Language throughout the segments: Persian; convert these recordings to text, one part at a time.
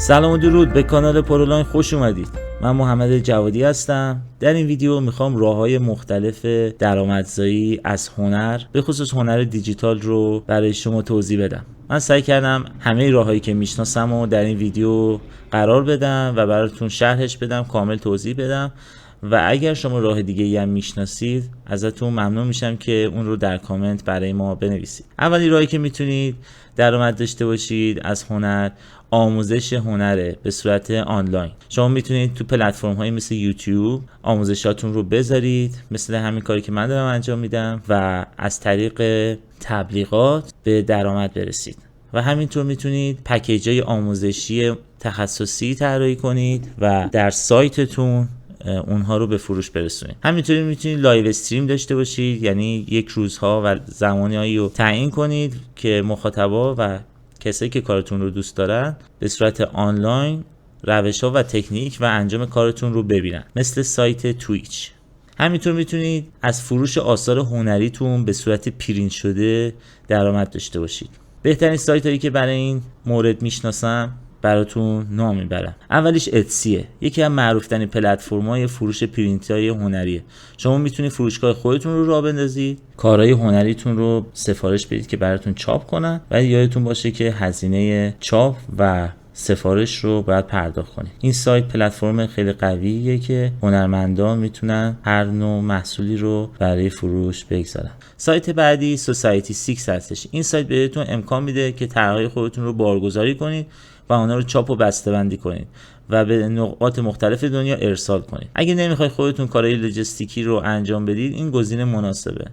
سلام و درود به کانال پرولاین خوش اومدید. من محمد جوادی هستم. در این ویدیو میخوام راه‌های مختلف درآمدزایی از هنر، به خصوص هنر دیجیتال رو برای شما توضیح بدم. من سعی کردم همه راههایی که میشناسم رو در این ویدیو قرار بدم و براتون شرحش بدم، کامل توضیح بدم. و اگر شما راه دیگه‌ای هم میشناسید ازتون ممنون میشم که اون رو در کامنت برای ما بنویسید. اولی راهی که میتونید درآمد داشته باشید از هنر، آموزش هنره به صورت آنلاین. شما میتونید تو پلتفرم هایی مثل یوتیوب آموزشاتون رو بذارید، مثل همین کاری که من دارم انجام میدم، و از طریق تبلیغات به درآمد برسید. و همینطور میتونید پکیج‌های آموزشی تخصصی طراحی کنید و در سایتتون اونها رو به فروش برسونید. همینطوری میتونید لایو استریم داشته باشید، یعنی یک روزها و زمانهایی رو تعیین کنید که مخاطبا و کسایی که کارتون رو دوست دارن به صورت آنلاین روش‌ها و تکنیک و انجام کارتون رو ببینن، مثل سایت تویچ. همینطور میتونید از فروش آثار هنریتون به صورت پرینت شده درآمد داشته باشید. بهترین سایت هایی که برای این مورد میشناسم براتون نام میبرم. اولیش اتسیه، یکی از معروف ترین پلتفرم‌های فروش پرینت های هنریه. شما میتونید فروشگاه خودتون رو راه بندازید، کارهای هنریتون رو سفارش بدید که براتون چاپ کنن، و یادتون باشه که هزینه چاپ و سفارش رو باید پرداخت کنید. این سایت پلتفرم خیلی قویه که هنرمندان میتونن هر نوع محصولی رو برای فروش بگذارن. سایت بعدی سوسایتی 6 هستش. این سایت بهتون امکان میده که طرحهای خودتون رو بارگذاری کنید و اونا رو چاپ و بسته‌بندی کنید و به نقاط مختلف دنیا ارسال کنید. اگه نمیخواید خودتون کارهای لوجستیکی رو انجام بدید، این گزینه مناسبه،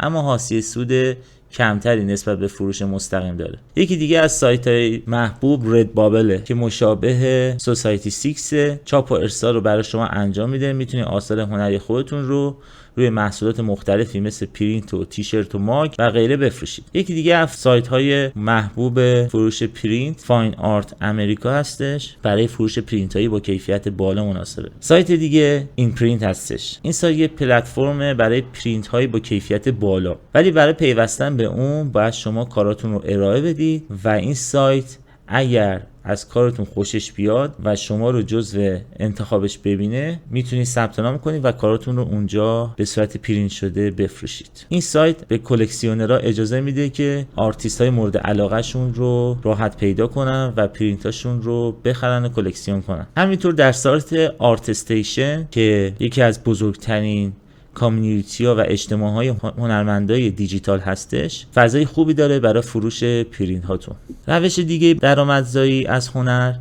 اما حاصل سود کمتری نسبت به فروش مستقیم داره. یکی دیگه از سایت‌های محبوب رد بابله که مشابه سوسایتی 6 چاپ و ارسال رو برای شما انجام میده. میتونید آثار هنری خودتون رو روی محصولات مختلفی مثل پرینت و تیشرت و ماگ و غیره بفروشید. یکی دیگه از سایت‌های محبوب فروش پرینت فاین آرت امریکا هستش، برای فروش پرینت‌هایی با کیفیت بالا مناسبه. سایت دیگه این پرینت هستش. این سایت یه پلتفرم برای پرینت‌های با کیفیت بالا، ولی برای پیوستن به اون باید شما کاراتون رو ارائه بدید و این سایت اگر از کارتون خوشش بیاد و شما رو جزو انتخابش ببینه، میتونید ثبت نام کنید و کاراتون رو اونجا به صورت پرینت شده بفروشید. این سایت به کلکسیونرها اجازه میده که آرتیست های مورد علاقه شون رو راحت پیدا کنن و پرینتاشون رو بخرن و کلکسیون کنن. همینطور در سایت آرت استیشن که یکی از بزرگترین کامیونیتی ها و اجتماع های هنرمندای دیجیتال هستش، فضای خوبی داره برای فروش پرینت هاتون. روش دیگه درآمدزایی از هنر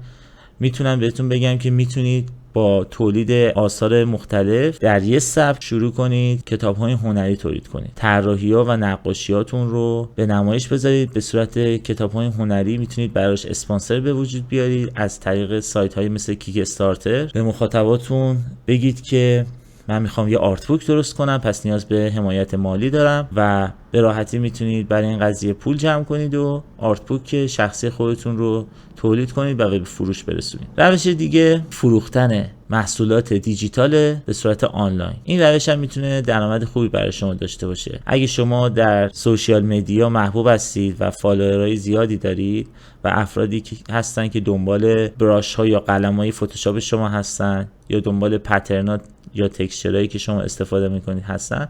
میتونم بهتون بگم که میتونید با تولید آثار مختلف در یه سبک شروع کنید، کتاب‌های هنری تولید کنید، طراحی‌ها و نقاشیاتون رو به نمایش بذارید به صورت کتاب‌های هنری. میتونید براش اسپانسر به وجود بیارید از طریق سایت‌های مثل کیک استارتر. به مخاطباتون بگید که من میخوام یه آرت بوک درست کنم، پس نیاز به حمایت مالی دارم، و به راحتی میتونید برای این قضیه پول جمع کنید و آرت بوک شخصی خودتون رو تولید کنید و به فروش برسونید. روش دیگه فروختن محصولات دیجیتال به صورت آنلاین. این روش هم میتونه درآمد خوبی برای شما داشته باشه. اگه شما در سوشیال مدیا محبوب هستید و فالوورای زیادی دارید و افرادی که هستن که دنبال براش ها یا قلم های فتوشاپ شما هستن یا دنبال پترنات یا تکسچرهایی که شما استفاده میکنید هستن،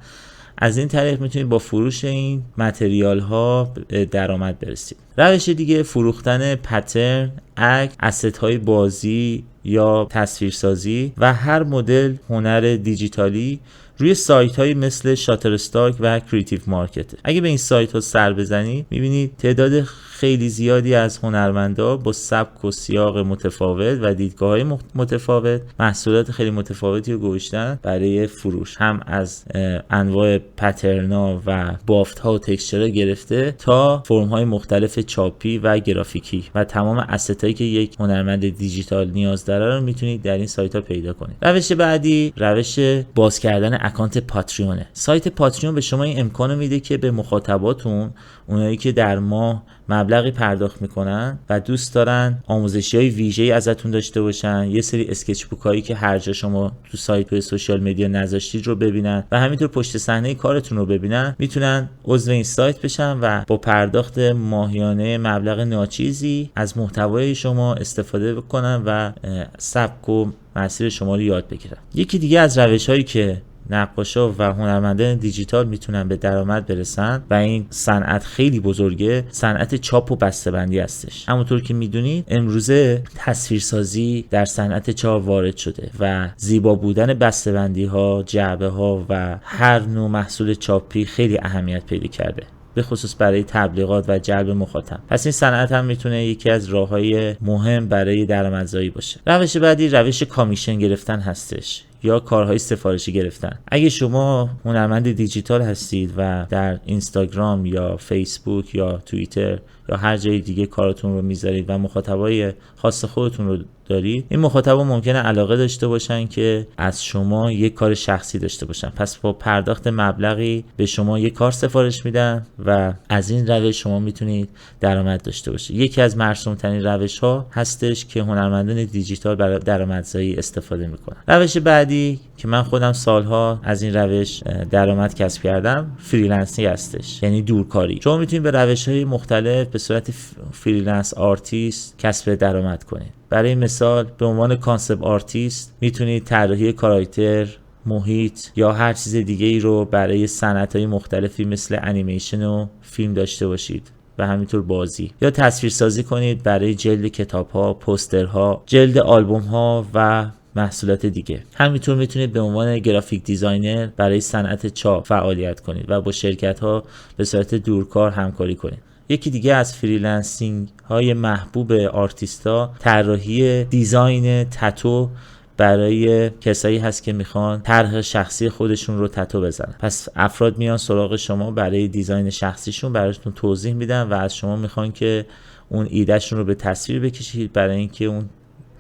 از این طریق میتونید با فروش این متریال ها درآمد برسید. روش دیگه فروختن پترن، عکس، اسست های بازی یا تصویرسازی و هر مدل هنر دیجیتالی روی سایت های مثل شاترستاک و کریتیو مارکت. اگه به این سایت ها سر بزنید میبینید تعداد خیلی زیادی از هنرمندا با سبک و سیاق متفاوت و دیدگاه های متفاوت محصولات خیلی متفاوتی رو گذاشتن برای فروش، هم از انواع پترنا و بافت ها و تکسچر گرفته تا فرم های مختلف چاپی و گرافیکی و تمام اسست هایی که یک هنرمند دیجیتال نیاز داره رو میتونید در این سایت ها پیدا کنید. روش بعدی روش باز کردن اکانت پاتریونه. سایت پاتریون به شما این امکانو میده که به مخاطباتون، اونایی که در ماه مبلغی پرداخت میکنن و دوست دارن آموزشی‌های ویژه‌ای ازتون داشته باشن، یه سری اسکچ بوکایی که هر جا شما تو سایت و سوشال مدیا نذاشتید رو ببینن و همینطور پشت صحنه کارتون رو ببینن، میتونن عضو این سایت بشن و با پرداخت ماهیانه مبلغ ناچیزی از محتوای شما استفاده بکنن و سبک و مسیر شما رو یاد بگیرن. یکی دیگه از روش‌هایی که نقاشا و هنرمندان دیجیتال میتونن به درآمد برسن و این صنعت خیلی بزرگه، صنعت چاپ و بسته‌بندی هستش. همونطور که میدونید امروزه تصویرسازی در صنعت چاپ وارد شده و زیبا بودن بسته‌بندی ها، جعبه ها و هر نوع محصول چاپی خیلی اهمیت پیدا کرده، به خصوص برای تبلیغات و جلب مخاطب. پس این صنعت هم میتونه یکی از راههای مهم برای درآمدزایی باشه. روش بعدی روش کامیشن گرفتن هستش یا کارهای سفارشی گرفتن. اگه شما هنرمند دیجیتال هستید و در اینستاگرام یا فیسبوک یا توییتر یا هر جای دیگه کارتون رو میذارید و مخاطبای خاص خودتون رو دارید، این مخاطبا ممکنه علاقه داشته باشن که از شما یک کار شخصی داشته باشن. پس با پرداخت مبلغی به شما یک کار سفارش میدن و از این روش شما میتونید درآمد داشته باشید. یکی از مرسوم ترین روش ها هستش که هنرمندان دیجیتال برای درآمدزایی استفاده میکنن. روش بعدی که من خودم سالها از این روش درآمد کسب کردم فریلنسی هستش، یعنی دورکاری. شما میتونید به روش‌های مختلف به صورت فریلنس آرتیست کسب درآمد کنید. برای مثال به عنوان کانسپت آرتیست میتونید طراحی کاراکتر، محیط یا هر چیز دیگه ای رو برای صنعت‌های مختلفی مثل انیمیشن و فیلم داشته باشید و همینطور بازی، یا تصویرسازی کنید برای جلد کتاب‌ها، پوسترها، جلد آلبوم‌ها و محصولات دیگه. همینطور میتونید به عنوان گرافیک دیزاینر برای صنعت چاپ فعالیت کنید و با شرکت‌ها به صورت دورکار همکاری کنید. یکی دیگه از فریلنسینگ های محبوب آرتیستا طراحی دیزاین تتو برای کسایی هست که میخوان طرح شخصی خودشون رو تتو بزنن. پس افراد میان سراغ شما برای دیزاین شخصیشون، براتون توضیح میدن و از شما میخوان که اون ایدهشون رو به تصویر بکشید برای اینکه اون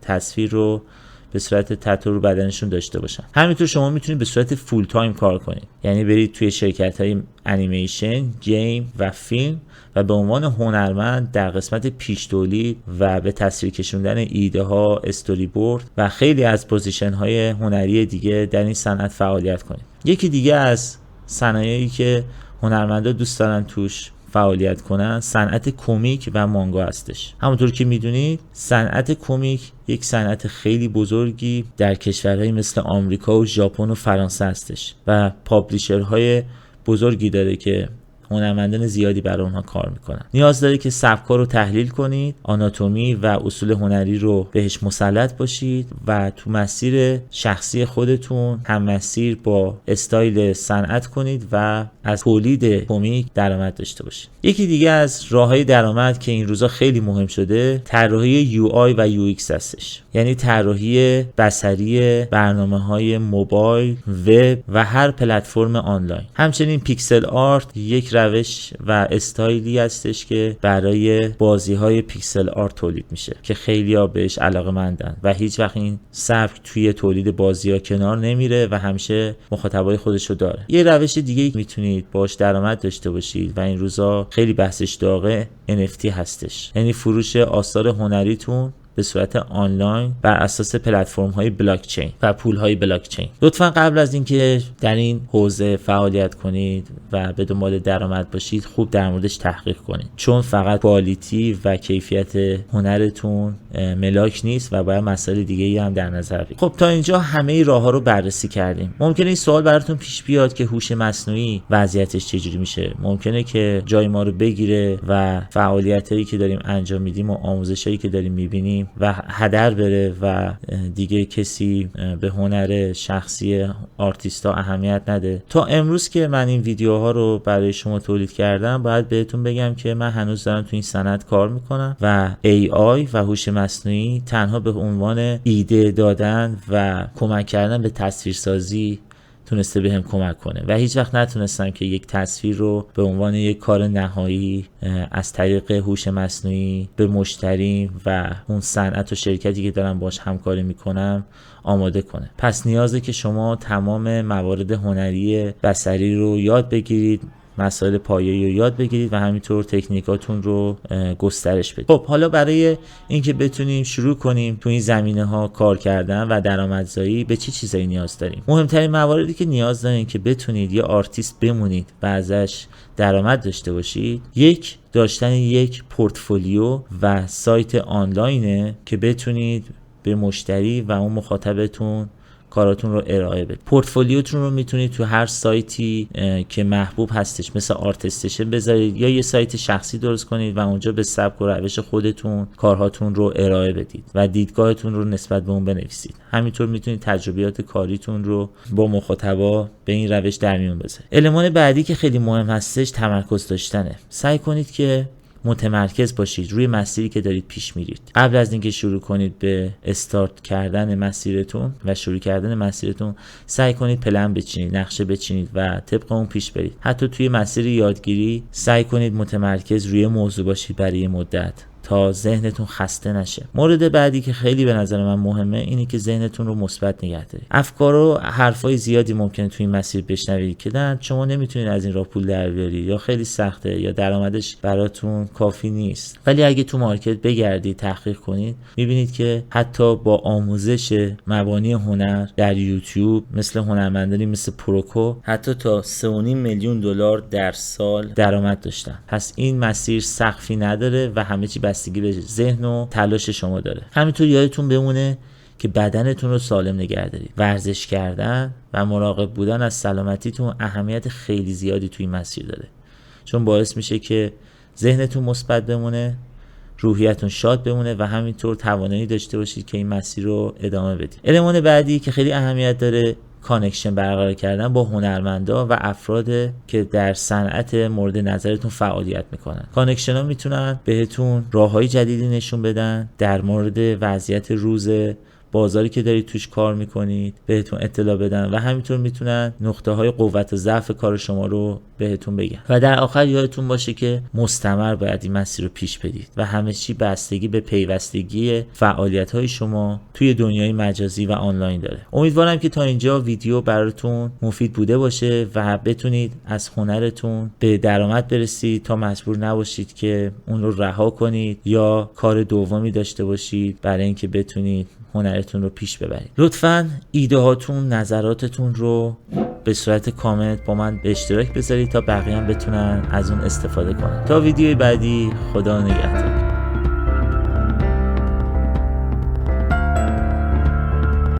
تصویر رو به صورت تتو رو بدنشون داشته باشن. همینطور شما میتونید به صورت فول تایم کار کنید، یعنی برید توی شرکت‌های انیمیشن، گیم و فیلم و به عنوان هنرمند در قسمت پیش تولید و به تصویر کشوندن ایده ها، استوری بورد و خیلی از پوزیشن های هنری دیگه در این صنعت فعالیت کنید. یکی دیگه از صنایعی که هنرمندا دوست دارن توش فعالیت کنن صنعت کمیک و مانگا هستش. همونطور که میدونید صنعت کمیک یک صنعت خیلی بزرگی در کشورهای مثل آمریکا و ژاپن و فرانسه هستش و پابلیشرهای بزرگی داره که هنرمندان زیادی برای اونها کار میکنن. نیاز داره که سبک‌ها رو تحلیل کنید، آناتومی و اصول هنری رو بهش مسلط باشید و تو مسیر شخصی خودتون هم مسیر با استایل صنعت کنید و از تولید کمیک درآمد داشته باشید. یکی دیگه از راههای درآمد که این روزا خیلی مهم شده طراحی UI و UX هستش، یعنی طراحی بصری برنامه‌های موبایل، وب و هر پلتفرم آنلاین. همچنین پیکسل آرت یک روش و استایلی هستش که برای بازی‌های پیکسل آرت تولید میشه که خیلی‌ها بهش علاقه‌مندن و هیچ وقت این سبک توی تولید بازی‌ها کنار نمیره و همیشه مخاطبای خودشو داره. یه روش دیگه میتونید باش درآمد داشته باشید و این روزا خیلی بحثش داغه، NFT هستش، یعنی فروش آثار هنریتون به صورت آنلاین بر اساس پلتفرم های بلاک چین و پول های بلاک چین. لطفا قبل از اینکه در این حوزه فعالیت کنید و به دنبال درآمد باشید خوب در موردش تحقیق کنید، چون فقط کوالیتی و کیفیت هنرتون ملاک نیست و باید مسائل دیگه‌ای هم در نظر بگیرید. خب تا اینجا همه راه‌ها رو بررسی کردیم. ممکنه این سوال براتون پیش بیاد که هوش مصنوعی وضعیتش چجوری میشه؟ ممکنه که جای ما رو بگیره و فعالیتایی که داریم انجام میدیم و آموزشایی که داریم میبینیم و هدر بره و دیگه کسی به هنر شخصی آرتیستا اهمیت نده. تا امروز که من این ویدیوها رو برای شما تولید کردم باید بهتون بگم که من هنوز دارم تو این صنعت کار میکنم و AI و هوش مصنوعی تنها به عنوان ایده دادن و کمک کردن به تصویرسازی تونسته بهم کمک کنه و هیچ وقت نتونستم که یک تصویر رو به عنوان یک کار نهایی از طریق هوش مصنوعی به مشتری و اون صنعت و شرکتی که دارم باش همکاری میکنم آماده کنه. پس نیازه که شما تمام موارد هنری بصری رو یاد بگیرید مسائل پایه‌ای رو یاد بگیرید و همینطور تکنیکاتون رو گسترش بدید. خب حالا برای اینکه بتونیم شروع کنیم تو این زمینه‌ها کار کردن و درآمدزایی به چه چیزایی نیاز داریم؟ مهمترین مواردی که نیاز دارین که بتونید یه آرتیست بمونید و ازش درآمد داشته باشید، یک داشتن یک پورتفولیو و سایت آنلاینه که بتونید به مشتری و اون مخاطبتون کاراتون رو ارائه بدید. پورتفولیوتون رو میتونید تو هر سایتی که محبوب هستش مثل آرتستیشن بذارید یا یه سایت شخصی درست کنید و اونجا به سبک و روش خودتون کارهاتون رو ارائه بدید و دیدگاهتون رو نسبت به اون بنویسید. همینطور میتونید تجربیات کاریتون رو با مخاطبا به این روش در میون بذارید. المان بعدی که خیلی مهم هستش تمرکز داشتنه. سعی کنید که متمرکز باشید روی مسیری که دارید پیش میرید. قبل از اینکه شروع کنید به استارت کردن مسیرتون و شروع کردن مسیرتون سعی کنید پلن بچینید، نقشه بچینید و طبق اون پیش برید. حتی توی مسیر یادگیری سعی کنید متمرکز روی موضوع باشید برای مدت تا ذهنتون خسته نشه. مورد بعدی که خیلی به نظر من مهمه اینه که ذهنتون رو مثبت نگه دارید. افکار و حرفای زیادی ممکنه توی این مسیر بشنوید که نه شما نمیتونید از این راه پول در بیارید یا خیلی سخته یا درآمدش براتون کافی نیست. ولی اگه تو مارکت بگردید، تحقیق کنید، میبینید که حتی با آموزش مبانی هنر در یوتیوب مثل هنرمندانی مثل پروکو حتی تا 3.5 میلیون دلار در سال درآمد داشتن. پس این مسیر سقفی نداره و همه چی بستگی به ذهن و تلاش شما داره. همینطور یادتون بمونه که بدنتون رو سالم نگه دارید. ورزش کردن و مراقب بودن از سلامتیتون اهمیت خیلی زیادی توی مسیر داره، چون باعث میشه که ذهنتون مثبت بمونه، روحیتون شاد بمونه و همینطور توانایی داشته باشید که این مسیر رو ادامه بدید. المان بعدی که خیلی اهمیت داره کانکشن برقرار کردن با هنرمندا و افراد که در صنعت مورد نظرتون فعالیت میکنن. کانکشن ها میتونن بهتون راههای جدیدی نشون بدن، در مورد وضعیت روز بازاری که دارید توش کار میکنید بهتون اطلاع بدن و همینطور میتونن نقطه های قوت و ضعف کار شما رو بهتون بگن. و در آخر یادتون باشه که مستمر باید این مسیر رو پیش بدید و همه چی بستگی به پیوستگی فعالیت های شما توی دنیای مجازی و آنلاین داره. امیدوارم که تا اینجا ویدیو براتون مفید بوده باشه و بتونید از هنرتون به درآمد برسید تا مجبور نباشید که اون رو رها کنید یا کار دومی داشته باشید برای اینکه بتونید هنرتون رو پیش ببرید. لطفاً ایده هاتون، نظراتتون رو به صورت کامنت با من به اشتراک بذارید تا بقیه هم بتونن از اون استفاده کنن. تا ویدیوی بعدی، خدا نگهدار.